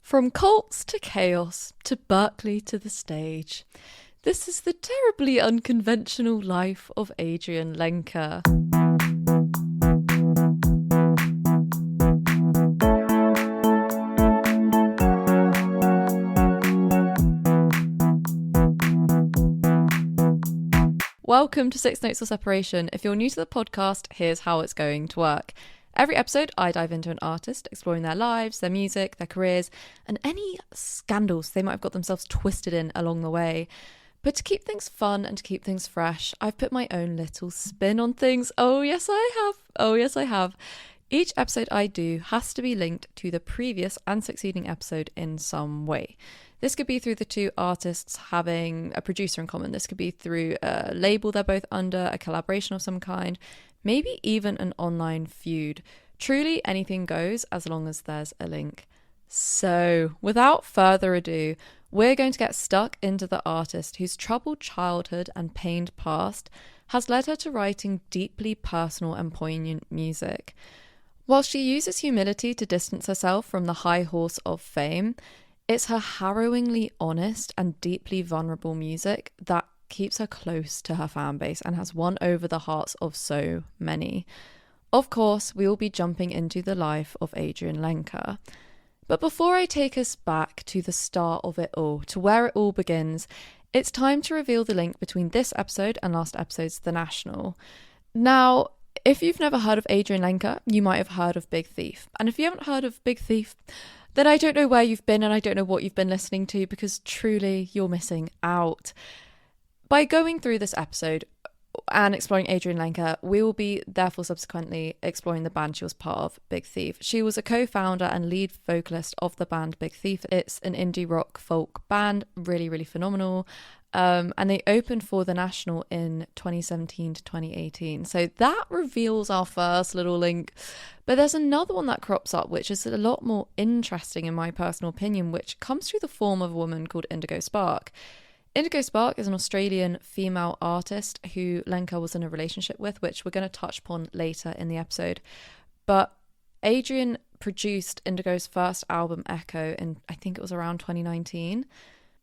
From cults to chaos, to Berkeley to the stage. This is the terribly unconventional life of Adrianne Lenker. Welcome to Six Notes of Separation. If you're new to the podcast, here's how it's going to work. Every episode, I dive into an artist, exploring their lives, their music, their careers, and any scandals they might have got themselves twisted in along the way. But to keep things fun and to keep things fresh, I've put my own little spin on things. Oh, yes, I have. Each episode I do has to be linked to the previous and succeeding episode in some way. This could be through the two artists having a producer in common. This could be through a label they're both under, a collaboration of some kind, maybe even an online feud. Truly anything goes as long as there's a link. So, without further ado, we're going to get stuck into the artist whose troubled childhood and pained past has led her to writing deeply personal and poignant music. While she uses humility to distance herself from the high horse of fame, it's her harrowingly honest and deeply vulnerable music that keeps her close to her fan base and has won over the hearts of so many. Of course, we will be jumping into the life of Adrianne Lenker. But before I take us back to the start of it all, to where it all begins, it's time to reveal the link between this episode and last episode's The National. Now, if you've never heard of Adrianne Lenker, you might have heard of Big Thief. And if you haven't heard of Big Thief, then I don't know where you've been and I don't know what you've been listening to, because truly you're missing out. By going through this episode and exploring Adrianne Lenker, we will be therefore subsequently exploring the band she was part of, Big Thief. She was a co-founder and lead vocalist of the band Big Thief. It's an indie rock folk band, really, really phenomenal. And they opened for The National in 2017 to 2018. So that reveals our first little link. But there's another one that crops up, which is a lot more interesting in my personal opinion, which comes through the form of a woman called Indigo Spark. Indigo Spark is an Australian female artist who Lenker was in a relationship with, which we're going to touch upon later in the episode. But Adrianne produced Indigo's first album, Echo, in I think it was around 2019.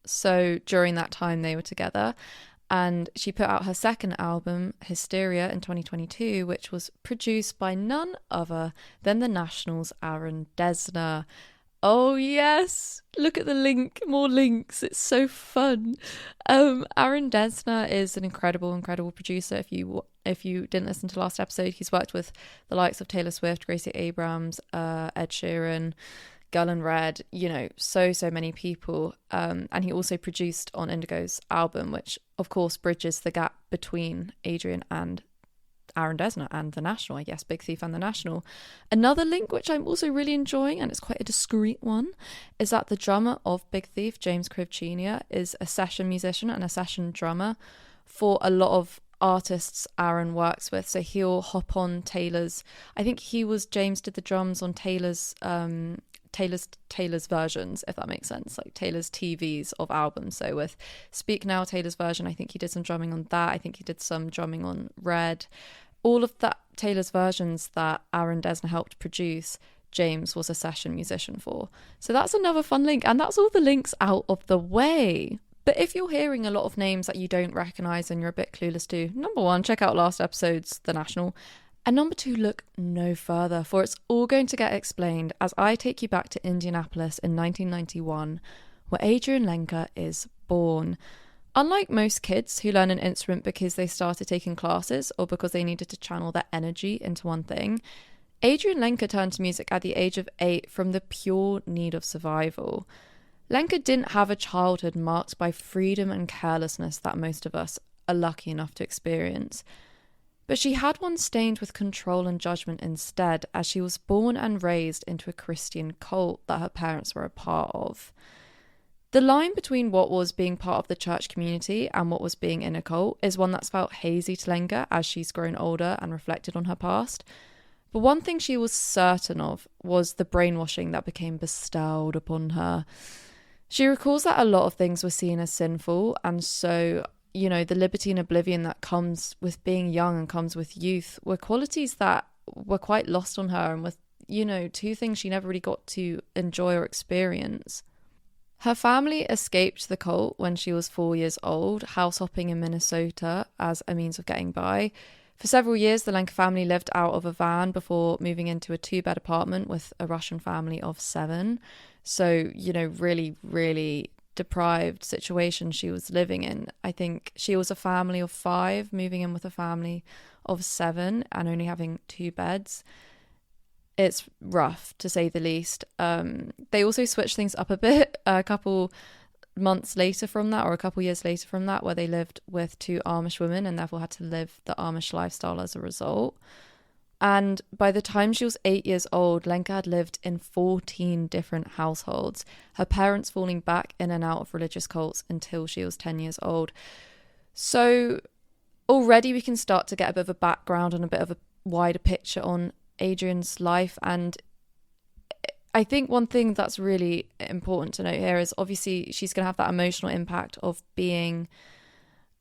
So during that time they were together, and she put out her second album, Hysteria, in 2022, which was produced by none other than The National's Aaron Dessner. Oh yes, look at the link, more links, it's so fun. Aaron Dessner is an incredible producer. If you didn't listen to last episode, he's worked with the likes of Taylor Swift, Gracie Abrams, Ed Sheeran, Girl in Red, so many people. And he also produced on Indigo's album, which of course bridges the gap between Adrianne and Aaron Dessner and The National, I guess, Big Thief and The National. Another link which I'm also really enjoying, and it's quite a discreet one, is that the drummer of Big Thief, James Krivchenia, is a session musician and a session drummer for a lot of artists Aaron works with. So he'll hop on Taylor's, I think James did the drums on Taylor's versions, if that makes sense, like Taylor's TVs of albums. So with Speak Now, Taylor's version, I think he did some drumming on that. I think he did some drumming on Red. All of that Taylor's versions that Aaron Dessner helped produce, James was a session musician for. So that's another fun link, and that's all the links out of the way. But if you're hearing a lot of names that you don't recognise and you're a bit clueless to, number one, check out last episode's The National. And number two, look no further, for it's all going to get explained as I take you back to Indianapolis in 1991, where Adrianne Lenker is born. Unlike most kids who learn an instrument because they started taking classes or because they needed to channel their energy into one thing, Adrianne Lenker turned to music at the age of 8 from the pure need of survival. Lenker didn't have a childhood marked by freedom and carelessness that most of us are lucky enough to experience. But she had one stained with control and judgement instead, as she was born and raised into a Christian cult that her parents were a part of. The line between what was being part of the church community and what was being in a cult is one that's felt hazy to Lenker as she's grown older and reflected on her past. But one thing she was certain of was the brainwashing that became bestowed upon her. She recalls that a lot of things were seen as sinful, and so the liberty and oblivion that comes with being young and comes with youth were qualities that were quite lost on her and with two things she never really got to enjoy or experience. Her family escaped the cult when she was 4 years old, house hopping in Minnesota as a means of getting by. For several years, the Lenker family lived out of a van before moving into a 2-bed apartment with a Russian family of 7. So, really, really deprived situation she was living in. I think she was a family of 5 moving in with a family of 7 and only having 2 beds. It's rough, to say the least. They also switched things up a bit a couple months later from that, or a couple years later from that, where they lived with 2 Amish women and therefore had to live the Amish lifestyle as a result. And by the time she was 8 years old, Lenker had lived in 14 different households, her parents falling back in and out of religious cults until she was 10 years old. So already we can start to get a bit of a background and a bit of a wider picture on Adrianne's life. And I think one thing that's really important to note here is obviously she's going to have that emotional impact of being,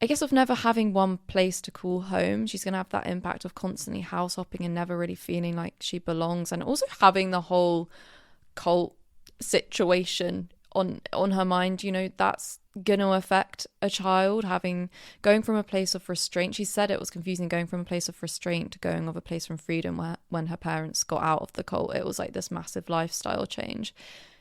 I guess, of never having one place to call home. She's going to have that impact of constantly house hopping and never really feeling like she belongs, and also having the whole cult situation on her mind. That's going to affect a child, going from a place of restraint. She said it was confusing going from a place of restraint to going of a place from freedom, where when her parents got out of the cult, it was like this massive lifestyle change.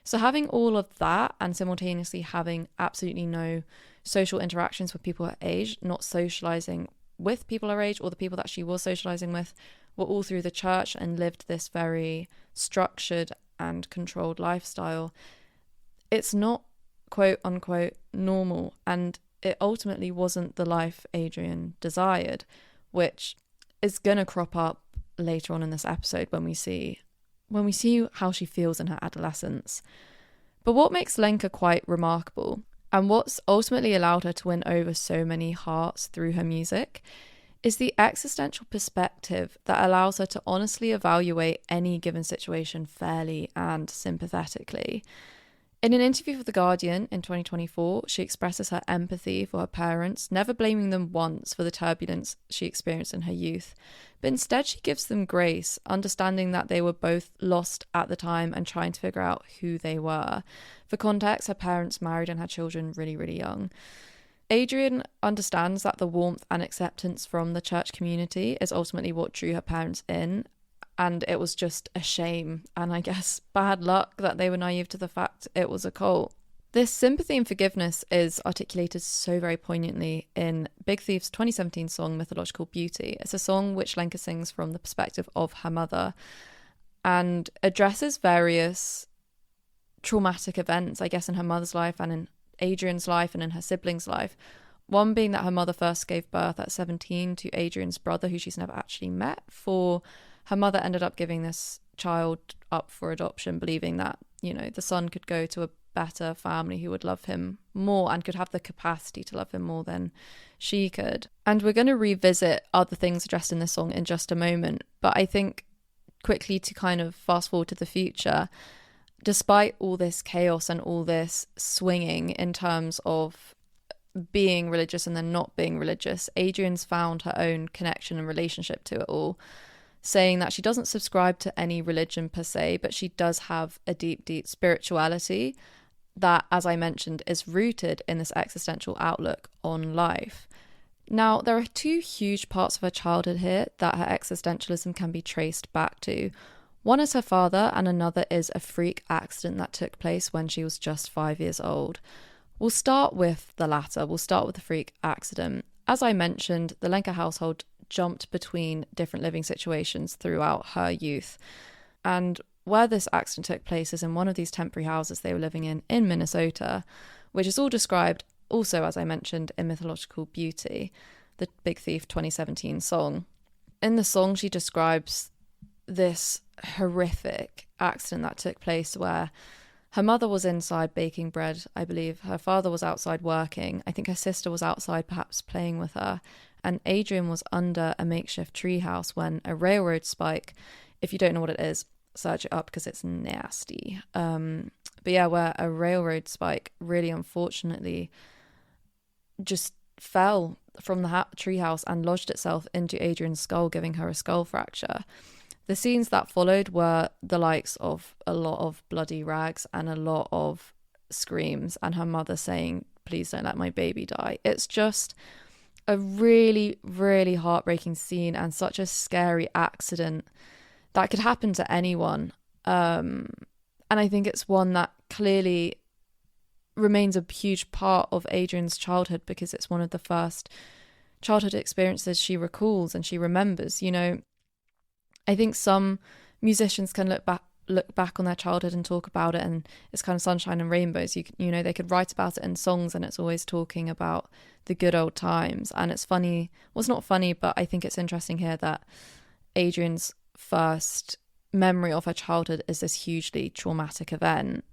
So having all of that and simultaneously having absolutely no social interactions with people her age, not socializing with people her age, or the people that she was socializing with were all through the church and lived this very structured and controlled lifestyle. It's not quote unquote normal, and it ultimately wasn't the life Adrianne desired, which is gonna crop up later on in this episode when we see how she feels in her adolescence. But what makes Lenker quite remarkable, and what's ultimately allowed her to win over so many hearts through her music, is the existential perspective that allows her to honestly evaluate any given situation fairly and sympathetically. In an interview with The Guardian in 2024, she expresses her empathy for her parents, never blaming them once for the turbulence she experienced in her youth, but instead she gives them grace, understanding that they were both lost at the time and trying to figure out who they were. For context, her parents married and had children really, really young. Adrianne understands that the warmth and acceptance from the church community is ultimately what drew her parents in, and it was just a shame and I guess bad luck that they were naive to the fact it was a cult. This sympathy and forgiveness is articulated so very poignantly in Big Thief's 2017 song Mythological Beauty. It's a song which Lenker sings from the perspective of her mother and addresses various traumatic events, I guess, in her mother's life and in Adrianne's life and in her siblings' life. One being that her mother first gave birth at 17 to Adrianne's brother, who she's never actually met. Her mother ended up giving this child up for adoption, believing that, the son could go to a better family who would love him more and could have the capacity to love him more than she could. And we're going to revisit other things addressed in this song in just a moment. But I think quickly to kind of fast forward to the future, despite all this chaos and all this swinging in terms of being religious and then not being religious, Adrianne's found her own connection and relationship to it all, saying that she doesn't subscribe to any religion per se, but she does have a deep, deep spirituality that, as I mentioned, is rooted in this existential outlook on life. Now, there are 2 huge parts of her childhood here that her existentialism can be traced back to. One is her father, and another is a freak accident that took place when she was just 5 years old. We'll start with the latter. We'll start with the freak accident. As I mentioned, the Lenker household jumped between different living situations throughout her youth. And where this accident took place is in one of these temporary houses they were living in Minnesota, which is all described also, as I mentioned, in Mythological Beauty, the Big Thief 2017 song. In the song, she describes this horrific accident that took place where her mother was inside baking bread, I believe. Her father was outside working. I think her sister was outside perhaps playing with her. And Adrianne was under a makeshift treehouse when a railroad spike, if you don't know what it is, search it up because it's nasty. But yeah, where a railroad spike really unfortunately just fell from the treehouse and lodged itself into Adrianne's skull, giving her a skull fracture. The scenes that followed were the likes of a lot of bloody rags and a lot of screams, and her mother saying, "Please don't let my baby die." It's just a really, really heartbreaking scene, and such a scary accident that could happen to anyone. And I think it's one that clearly remains a huge part of Adrianne's childhood, because it's one of the first childhood experiences she recalls and she remembers. You know, I think some musicians can look back on their childhood and talk about it, and it's kind of sunshine and rainbows. You know, they could write about it in songs, and it's always talking about the good old times. And it's funny, well, it's not funny, but I think it's interesting here that Adrianne's first memory of her childhood is this hugely traumatic event.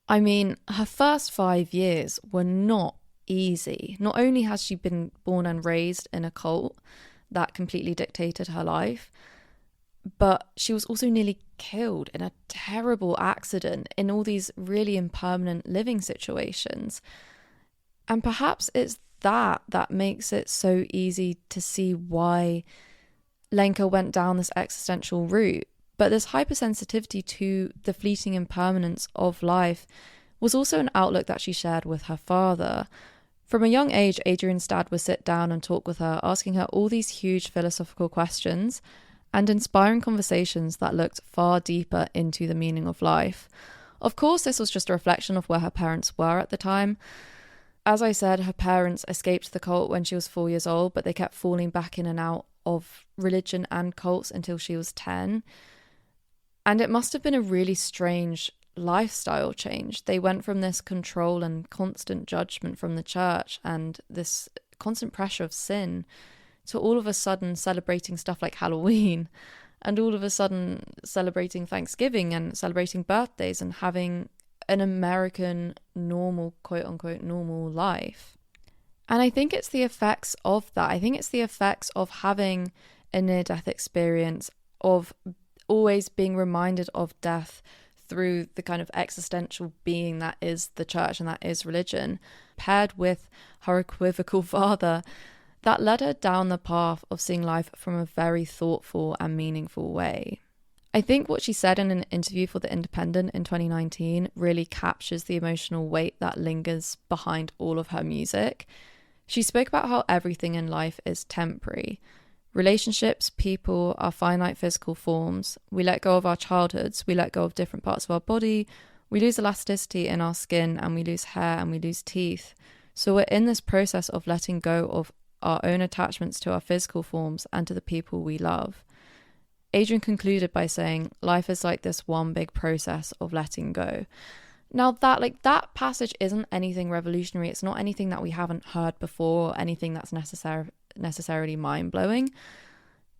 I mean, her first 5 years were not easy. Not only has she been born and raised in a cult that completely dictated her life, but she was also nearly killed in a terrible accident in all these really impermanent living situations. And perhaps it's that makes it so easy to see why Lenker went down this existential route. But this hypersensitivity to the fleeting impermanence of life was also an outlook that she shared with her father. From a young age, Adrianne's dad would sit down and talk with her, asking her all these huge philosophical questions and inspiring conversations that looked far deeper into the meaning of life. Of course, this was just a reflection of where her parents were at the time. As I said, her parents escaped the cult when she was 4 years old, but they kept falling back in and out of religion and cults until she was 10. And it must have been a really strange lifestyle change. They went from this control and constant judgment from the church and this constant pressure of sin to all of a sudden celebrating stuff like Halloween, and all of a sudden celebrating Thanksgiving and celebrating birthdays and having an American normal, quote unquote, normal life. And I think it's the effects of that. I think it's the effects of having a near-death experience, of always being reminded of death through the kind of existential being that is the church and that is religion, paired with her equivocal father, that led her down the path of seeing life from a very thoughtful and meaningful way. I think what she said in an interview for The Independent in 2019 really captures the emotional weight that lingers behind all of her music. She spoke about how everything in life is temporary. Relationships, people, are finite physical forms. We let go of our childhoods, we let go of different parts of our body, we lose elasticity in our skin, and we lose hair and we lose teeth. So we're in this process of letting go of our own attachments to our physical forms and to the people we love. Adrianne concluded by saying, life is like this one big process of letting go. Now that passage isn't anything revolutionary. It's not anything that we haven't heard before, or anything that's necessarily mind-blowing.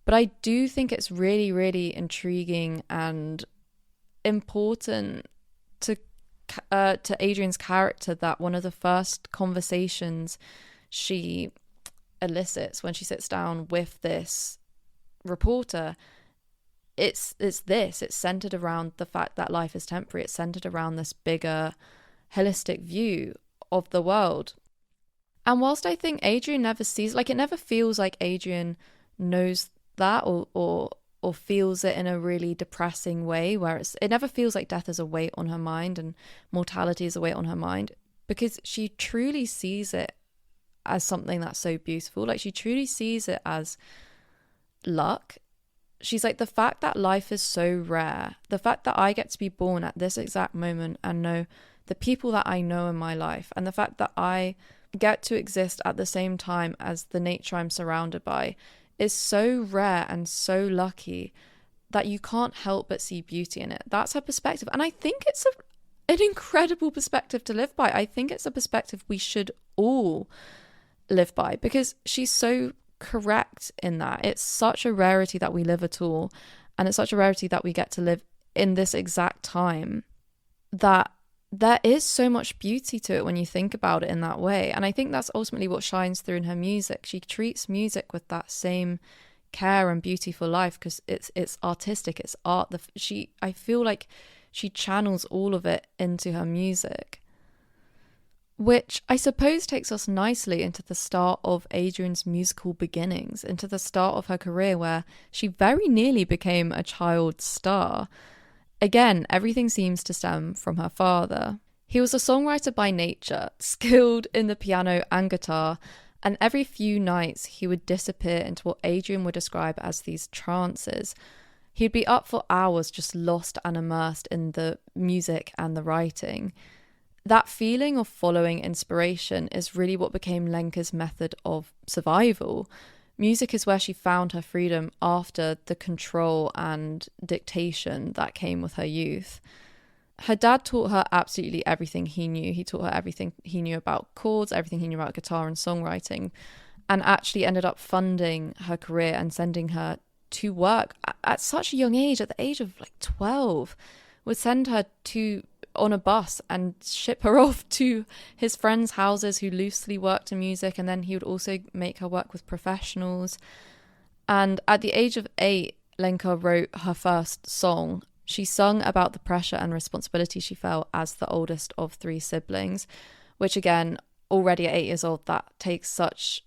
But I do think it's really, really intriguing and important to Adrianne's character that one of the first conversations she elicits when she sits down with this reporter, it's centered around the fact that life is temporary. It's centered around this bigger holistic view of the world. And whilst I think Adrianne never sees, like, it never feels like Adrianne knows that or feels it in a really depressing way, where it never feels like death is a weight on her mind and mortality is a weight on her mind, because she truly sees it as something that's so beautiful. Like, she truly sees it as luck. She's like, the fact that life is so rare, the fact that I get to be born at this exact moment and know the people that I know in my life, and the fact that I get to exist at the same time as the nature I'm surrounded by, is so rare and so lucky that you can't help but see beauty in it. That's her perspective. And I think it's an incredible perspective to live by. I think it's a perspective we should all live by, because she's so correct in that. It's such a rarity that we live at all, and it's such a rarity that we get to live in this exact time, that there is so much beauty to it when you think about it in that way. And I think that's ultimately what shines through in her music. She treats music with that same care and beauty for life, because it's artistic, it's art. I feel like she channels all of it into her music. which I suppose takes us nicely into the start of Adrianne's musical beginnings, into the start of her career where she very nearly became a child star. Again, everything seems to stem from her father. He was a songwriter by nature, skilled in the piano and guitar, and every few nights he would disappear into what Adrianne would describe as these trances. He'd be up for hours just lost and immersed in the music and the writing. That feeling of following inspiration is really what became Lenker's method of survival. Music is where she found her freedom after the control and dictation that came with her youth. Her dad taught her absolutely everything he knew. He taught her everything he knew about chords, everything he knew about guitar and songwriting, and actually ended up funding her career and sending her to work at such a young age, at the age of like 12, would send her on a bus and ship her off to his friends' houses who loosely worked in music, and then he would also make her work with professionals. And at the age of 8, Lenker wrote her first song. She sung about the pressure and responsibility she felt as the oldest of 3 siblings, which again, already at 8 years old, that takes such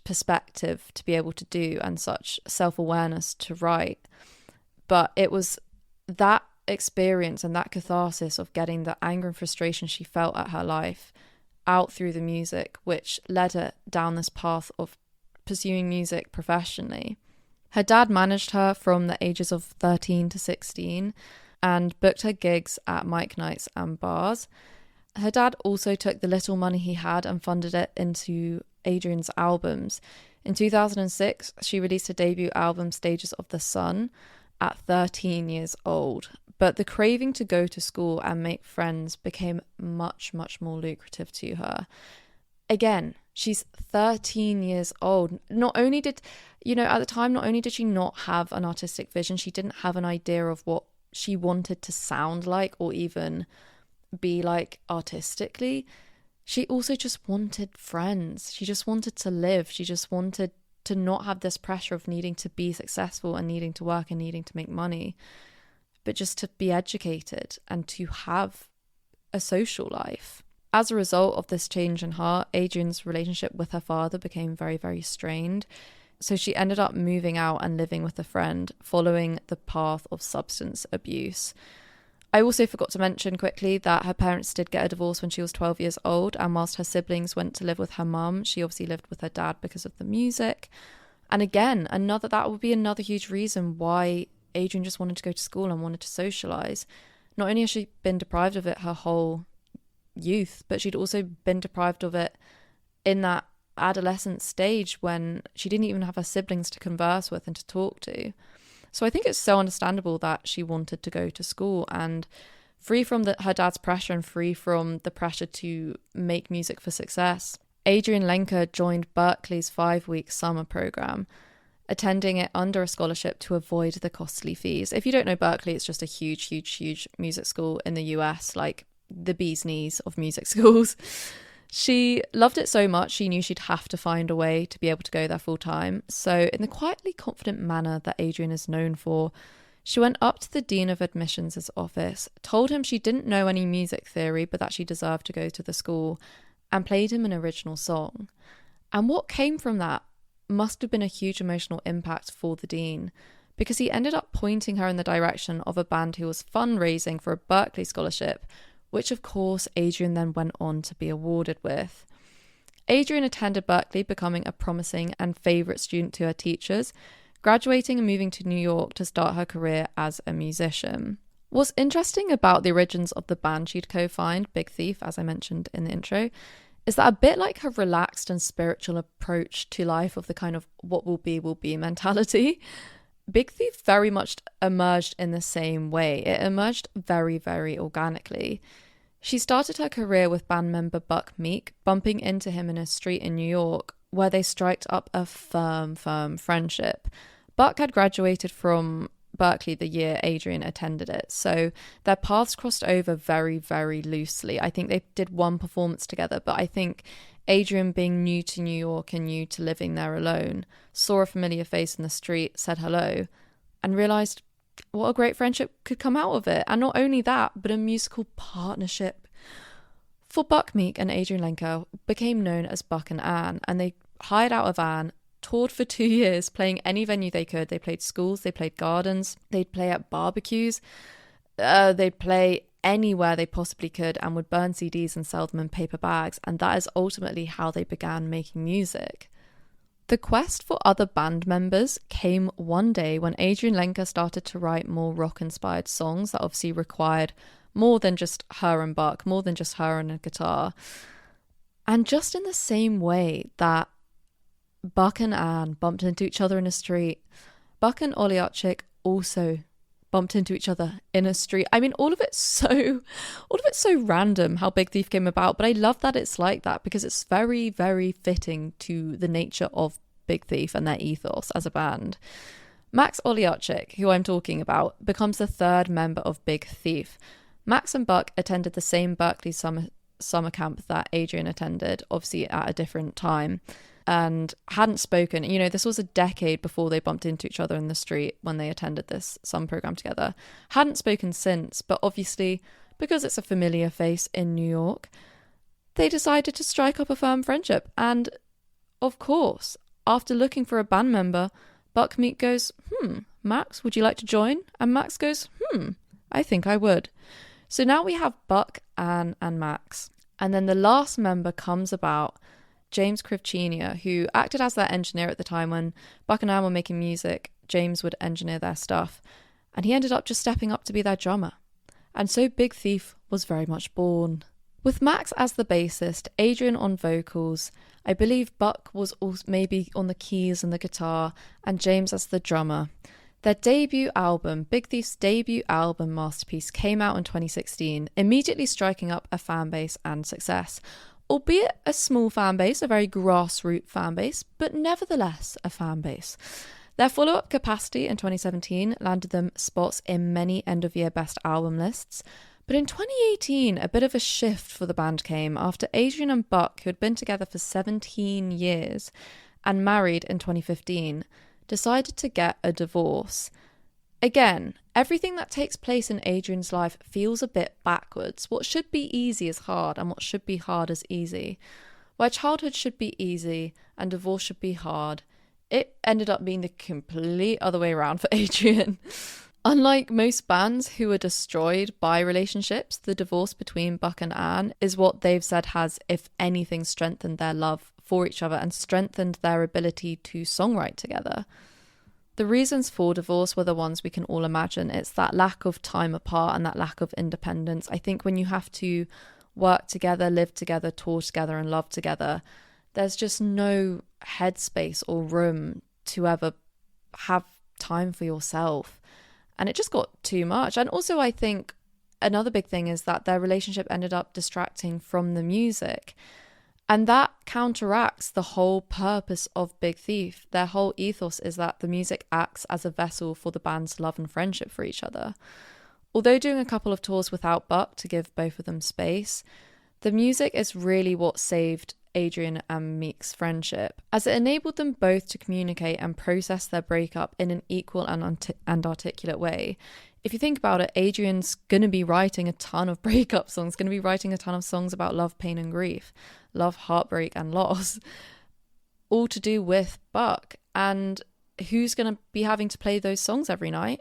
perspective to be able to do and such self-awareness to write. But it was that experience and that catharsis of getting the anger and frustration she felt at her life out through the music, which led her down this path of pursuing music professionally. Her dad managed her from the ages of 13 to 16 and booked her gigs at mic nights and bars. Her dad also took the little money he had and funded it into Adrianne's albums. In 2006, she released her debut album, Stages of the Sun, at 13 years old. But the craving to go to school and make friends became much, much more lucrative to her. Again, she's 13 years old. Not only did, at the time, not only did she not have an artistic vision, she didn't have an idea of what she wanted to sound like or even be like artistically. She also just wanted friends. She just wanted to live. She just wanted to not have this pressure of needing to be successful and needing to work and needing to make money, but just to be educated and to have a social life. As a result of this change in her, Adrianne's relationship with her father became very, very strained. So she ended up moving out and living with a friend, following the path of substance abuse. I also forgot to mention quickly that her parents did get a divorce when she was 12 years old, and whilst her siblings went to live with her mum, she obviously lived with her dad because of the music. And again, that would be another huge reason why Adrianne just wanted to go to school and wanted to socialise. Not only has she been deprived of it her whole youth, but she'd also been deprived of it in that adolescent stage when she didn't even have her siblings to converse with and to talk to. So I think it's so understandable that she wanted to go to school and free from her dad's pressure and free from the pressure to make music for success. Adrianne Lenker joined Berklee's 5-week summer program, attending it under a scholarship to avoid the costly fees. If you don't know Berklee, it's just a huge, huge, huge music school in the US, like the bee's knees of music schools. She loved it so much, she knew she'd have to find a way to be able to go there full time. So in the quietly confident manner that Adrianne is known for, she went up to the Dean of Admissions' office, told him she didn't know any music theory, but that she deserved to go to the school, and played him an original song. And what came from that must have been a huge emotional impact for the Dean, because he ended up pointing her in the direction of a band who was fundraising for a Berklee scholarship, which of course Adrianne then went on to be awarded with. Adrianne attended Berklee, becoming a promising and favourite student to her teachers, graduating and moving to New York to start her career as a musician. What's interesting about the origins of the band she'd co-founded, Big Thief, as I mentioned in the intro, is that a bit like her relaxed and spiritual approach to life of the kind of what will be mentality, Big Thief very much emerged in the same way. It emerged very, very organically. She started her career with band member Buck Meek, bumping into him in a street in New York, where they striked up a firm friendship. Buck had graduated from Berklee the year Adrianne attended it, so their paths crossed over very, very loosely. I think they did one performance together, but I think Adrianne, being new to New York and new to living there alone, saw a familiar face in the street, said hello, and realised what a great friendship could come out of it. And not only that, but a musical partnership. For Buck Meek and Adrianne Lenker became known as Buck and Anne, and they hired out a van, toured for 2 years, playing any venue they could. They played schools, they played gardens, they'd play at barbecues, they'd play anywhere they possibly could, and would burn CDs and sell them in paper bags. And that is ultimately how they began making music. The quest for other band members came one day when Adrianne Lenker started to write more rock-inspired songs that obviously required more than just her and Buck, more than just her and a guitar. And just in the same way that Buck and Anne bumped into each other in a street, Buck and Olyarchik also bumped into each other in a street. I mean, all of it's so random how Big Thief came about, but I love that it's like that because it's very, very fitting to the nature of Big Thief and their ethos as a band. Max Olyarchik, who I'm talking about, becomes the third member of Big Thief. Max and Buck attended the same Berkeley summer camp that Adrianne attended, obviously at a different time, and hadn't spoken. You know, this was a decade before they bumped into each other in the street when they attended this summer program together. Hadn't spoken since, but obviously, because it's a familiar face in New York, they decided to strike up a firm friendship. And of course, after looking for a band member, Buck Meek goes, Max, would you like to join? And Max goes, I think I would. So now we have Buck, Anne, and Max. And then the last member comes about, James Krivchenia, who acted as their engineer at the time when Buck and Anne were making music. James would engineer their stuff. And he ended up just stepping up to be their drummer. And so Big Thief was very much born. With Max as the bassist, Adrianne on vocals, I believe Buck was also maybe on the keys and the guitar, and James as the drummer. Their debut album, Big Thief's debut album Masterpiece, came out in 2016, immediately striking up a fan base and success. Albeit a small fan base, a very grassroots fan base, but nevertheless a fan base. Their follow-up Capacity in 2017 landed them spots in many end-of-year best album lists. But in 2018, a bit of a shift for the band came after Adrianne and Buck, who had been together for 17 years and married in 2015, decided to get a divorce. Again, everything that takes place in Adrianne's life feels a bit backwards. What should be easy is hard, and what should be hard is easy. Where childhood should be easy and divorce should be hard, it ended up being the complete other way around for Adrianne. Unlike most bands who are destroyed by relationships, the divorce between Buck and Anne is what they've said has, if anything, strengthened their love for each other and strengthened their ability to songwrite together. The reasons for divorce were the ones we can all imagine. It's that lack of time apart and that lack of independence. I think when you have to work together, live together, tour together and love together, there's just no headspace or room to ever have time for yourself. And it just got too much. And also I think another big thing is that their relationship ended up distracting from the music. And that counteracts the whole purpose of Big Thief. Their whole ethos is that the music acts as a vessel for the band's love and friendship for each other. Although doing a couple of tours without Buck to give both of them space, the music is really what saved Adrianne and Meek's friendship, as it enabled them both to communicate and process their breakup in an equal and articulate way. If you think about it, Adrianne's going to be writing a ton of breakup songs, going to be writing a ton of songs about love, pain and grief, love, heartbreak and loss, all to do with Buck. And who's going to be having to play those songs every night?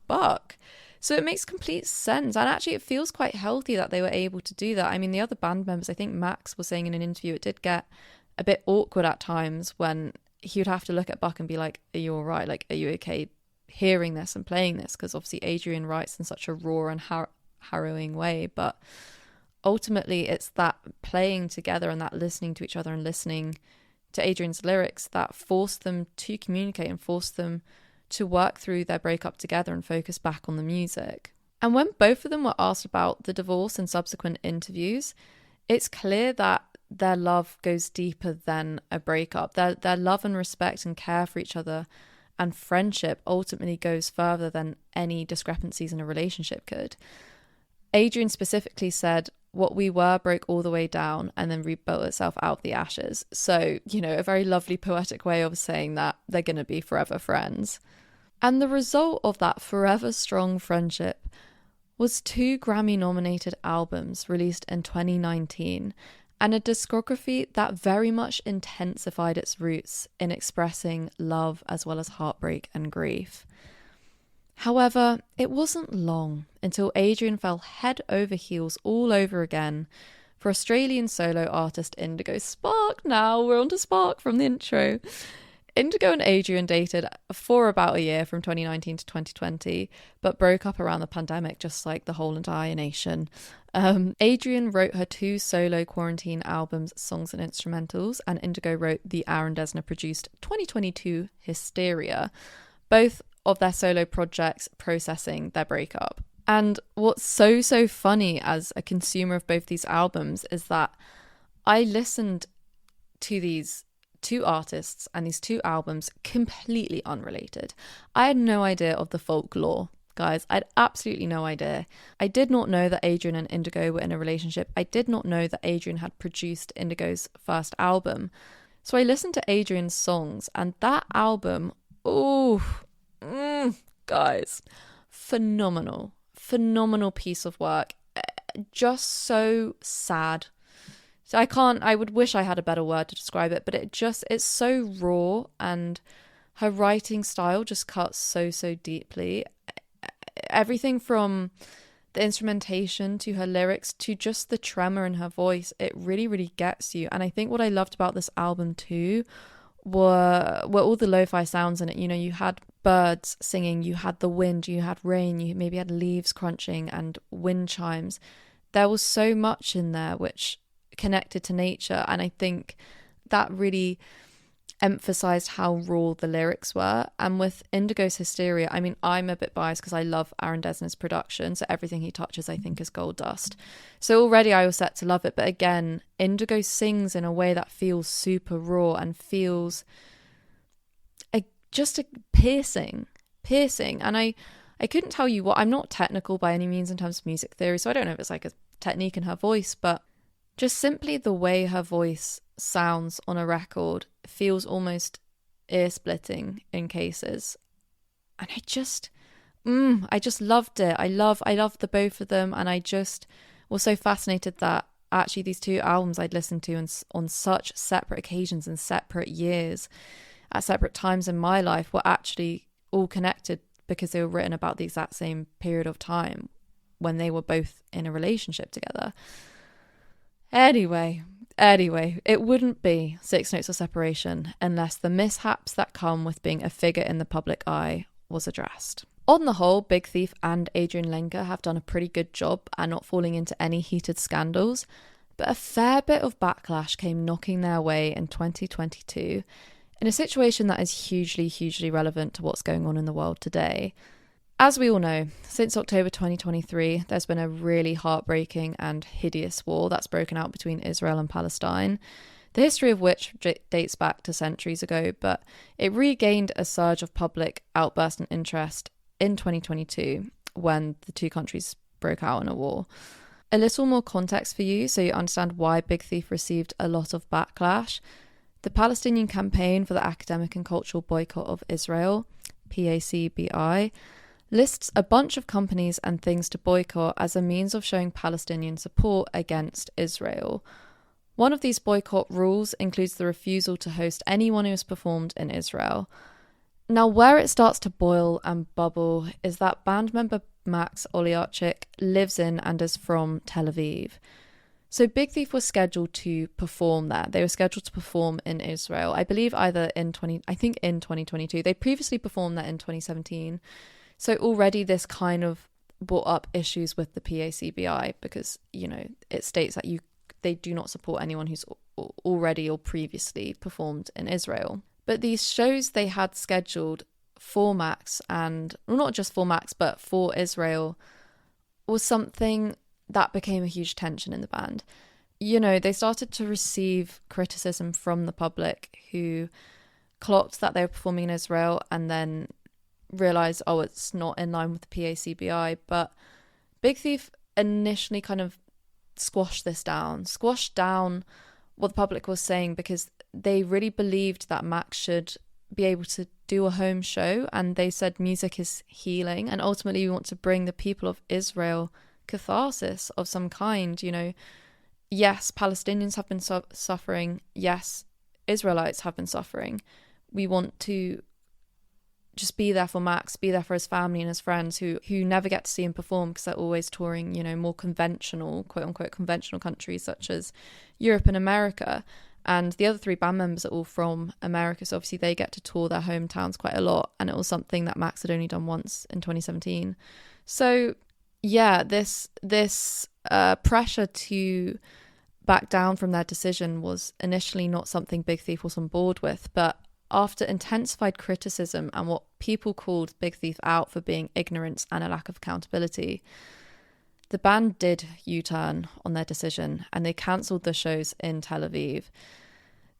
Buck. So it makes complete sense. And actually it feels quite healthy that they were able to do that. I mean, the other band members, I think Max was saying in an interview, it did get a bit awkward at times when he would have to look at Buck and be like, are you all right? Like, are you okay hearing this and playing this? Because obviously Adrianne writes in such a raw and harrowing way. But ultimately it's that playing together and that listening to each other and listening to Adrianne's lyrics that forced them to communicate and forced them to work through their breakup together and focus back on the music. And when both of them were asked about the divorce in subsequent interviews, it's clear that their love goes deeper than a breakup. Their love and respect and care for each other and friendship ultimately goes further than any discrepancies in a relationship could. Adrianne specifically said, what we were broke all the way down and then rebuilt itself out of the ashes. So, you know, a very lovely poetic way of saying that they're going to be forever friends. And the result of that forever strong friendship was 2 Grammy-nominated albums released in 2019 and a discography that very much intensified its roots in expressing love as well as heartbreak and grief. However, it wasn't long until Adrianne fell head over heels all over again for Australian solo artist Indigo Spark. Now we're on to Spark from the intro. Indigo and Adrianne dated for about a year from 2019 to 2020, but broke up around the pandemic, just like the whole entire nation. Adrianne wrote her 2 solo quarantine albums, Songs and Instrumentals, and Indigo wrote the Aaron Dessner produced 2022 Hysteria, both of their solo projects processing their breakup. And what's so funny as a consumer of both these albums is that I listened to these 2 artists and these 2 albums completely unrelated. I had no idea of the folklore, guys. I had absolutely no idea. I did not know that Adrianne and Indigo were in a relationship. I did not know that Adrianne had produced Indigo's first album. So I listened to Adrianne's songs, and that album, guys, phenomenal piece of work. Just so sad. So I would wish I had a better word to describe it, but it's so raw, and her writing style just cuts so deeply. Everything from the instrumentation to her lyrics to just the tremor in her voice, it really gets you. And I think what I loved about this album too were all the lo-fi sounds in it. You know, you had birds singing, you had the wind, you had rain, you maybe had leaves crunching and wind chimes. There was so much in there which connected to nature, and I think that really emphasized how raw the lyrics were. And with Indigo's Hysteria, I mean, I'm a bit biased because I love Aaron Dessner's production, so everything he touches I think is gold dust. So already I was set to love it, but again, Indigo sings in a way that feels super raw and feels just a piercing. And I couldn't tell you what. I'm not technical by any means in terms of music theory, so I don't know if it's like a technique in her voice, but just simply the way her voice sounds on a record feels almost ear-splitting in cases. And I just loved it. I love the both of them, and I just was so fascinated that actually these 2 albums I'd listened to on such separate occasions and separate years at separate times in my life were actually all connected because they were written about the exact same period of time when they were both in a relationship together. Anyway, it wouldn't be 6 Notes of Separation unless the mishaps that come with being a figure in the public eye was addressed. On the whole, Big Thief and Adrianne Lenker have done a pretty good job at not falling into any heated scandals, but a fair bit of backlash came knocking their way in 2022 in a situation that is hugely relevant to what's going on in the world today. As we all know, since October 2023, there's been a really heartbreaking and hideous war that's broken out between Israel and Palestine, the history of which dates back to centuries ago, but it regained a surge of public outburst and interest in 2022 when the 2 countries broke out in a war. A little more context for you so you understand why Big Thief received a lot of backlash. The Palestinian Campaign for the Academic and Cultural Boycott of Israel, PACBI, lists a bunch of companies and things to boycott as a means of showing Palestinian support against Israel. One of these boycott rules includes the refusal to host anyone who has performed in Israel. Now, where it starts to boil and bubble is that band member Max Oliarchik lives in and is from Tel Aviv. So Big Thief was scheduled to perform there. They were scheduled to perform in Israel, I believe in 2022. They previously performed there in 2017. So already this kind of brought up issues with the PACBI because, you know, it states that they do not support anyone who's already or previously performed in Israel. But these shows they had scheduled for Max, and well, not just for Max, but for Israel, was something that became a huge tension in the band. You know, they started to receive criticism from the public who clocked that they were performing in Israel and then realised, oh, it's not in line with the PACBI. But Big Thief initially kind of squashed down what the public was saying, because they really believed that Max should be able to do a home show, and they said music is healing, and ultimately we want to bring the people of Israel catharsis of some kind. You know, yes, Palestinians have been suffering. Yes, Israelites have been suffering. We want to just be there for Max, be there for his family and his friends who never get to see him perform because they're always touring, you know, more conventional, quote unquote, conventional countries such as Europe and America. And the other 3 band members are all from America, so obviously they get to tour their hometowns quite a lot, and it was something that Max had only done once in 2017. So yeah, this pressure to back down from their decision was initially not something Big Thief was on board with, but after intensified criticism and what people called Big Thief out for being ignorance and a lack of accountability, the band did U-turn on their decision and they cancelled the shows in Tel Aviv.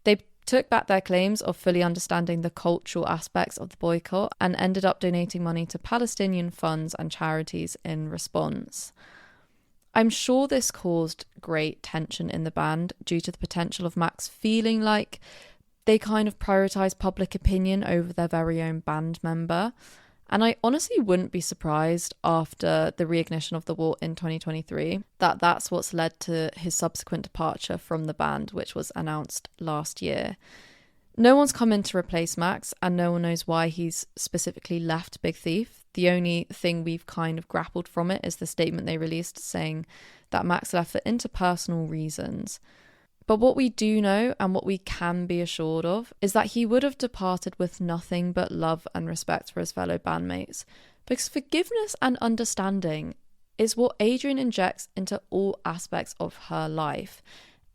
They took back their claims of fully understanding the cultural aspects of the boycott and ended up donating money to Palestinian funds and charities in response. I'm sure this caused great tension in the band due to the potential of Max feeling like they kind of prioritise public opinion over their very own band member. And I honestly wouldn't be surprised after the reignition of the war in 2023 that that's what's led to his subsequent departure from the band, which was announced last year. No one's come in to replace Max, and no one knows why he's specifically left Big Thief. The only thing we've kind of grappled from it is the statement they released saying that Max left for interpersonal reasons. But what we do know and what we can be assured of is that he would have departed with nothing but love and respect for his fellow bandmates, because forgiveness and understanding is what Adrianne injects into all aspects of her life.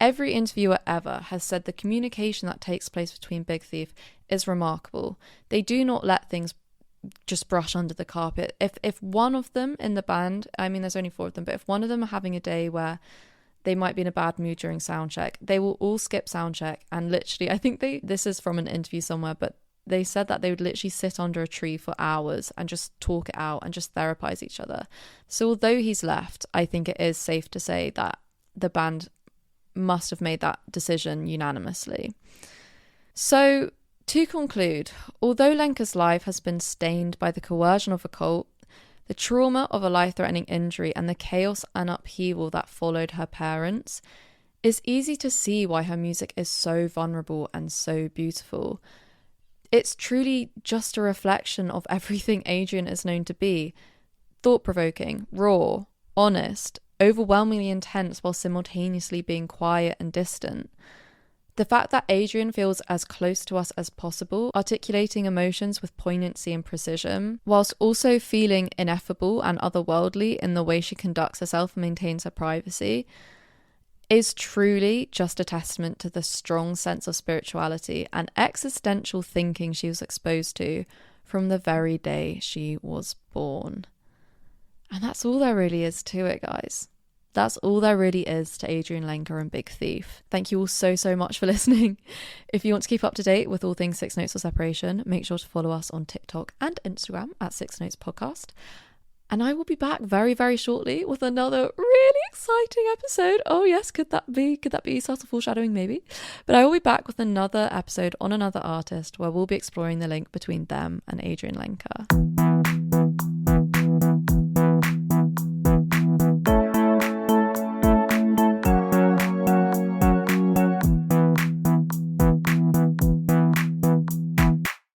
Every interviewer ever has said the communication that takes place between Big Thief is remarkable. They do not let things just brush under the carpet. If one of them in the band, I mean there's only 4 of them, but if one of them are having a day where they might be in a bad mood during soundcheck, they will all skip soundcheck and literally, I think this is from an interview somewhere, but they said that they would literally sit under a tree for hours and just talk it out and just therapize each other. So although he's left, I think it is safe to say that the band must have made that decision unanimously. So to conclude, although Lenker's life has been stained by the coercion of a cult, the trauma of a life-threatening injury and the chaos and upheaval that followed her parents, it's easy to see why her music is so vulnerable and so beautiful. It's truly just a reflection of everything Adrianne is known to be. Thought-provoking, raw, honest, overwhelmingly intense while simultaneously being quiet and distant. The fact that Adrianne feels as close to us as possible, articulating emotions with poignancy and precision, whilst also feeling ineffable and otherworldly in the way she conducts herself and maintains her privacy, is truly just a testament to the strong sense of spirituality and existential thinking she was exposed to from the very day she was born. And that's all there really is to it, guys. That's all there really is to Adrianne Lenker and Big Thief. Thank you all so much for listening. If you want to keep up to date with all things Six Notes or Separation, make sure to follow us on TikTok and Instagram at Six Notes Podcast. And I will be back very shortly with another really exciting episode. Oh yes, could that be subtle foreshadowing maybe? But I will be back with another episode on another artist where we'll be exploring the link between them and Adrianne Lenker.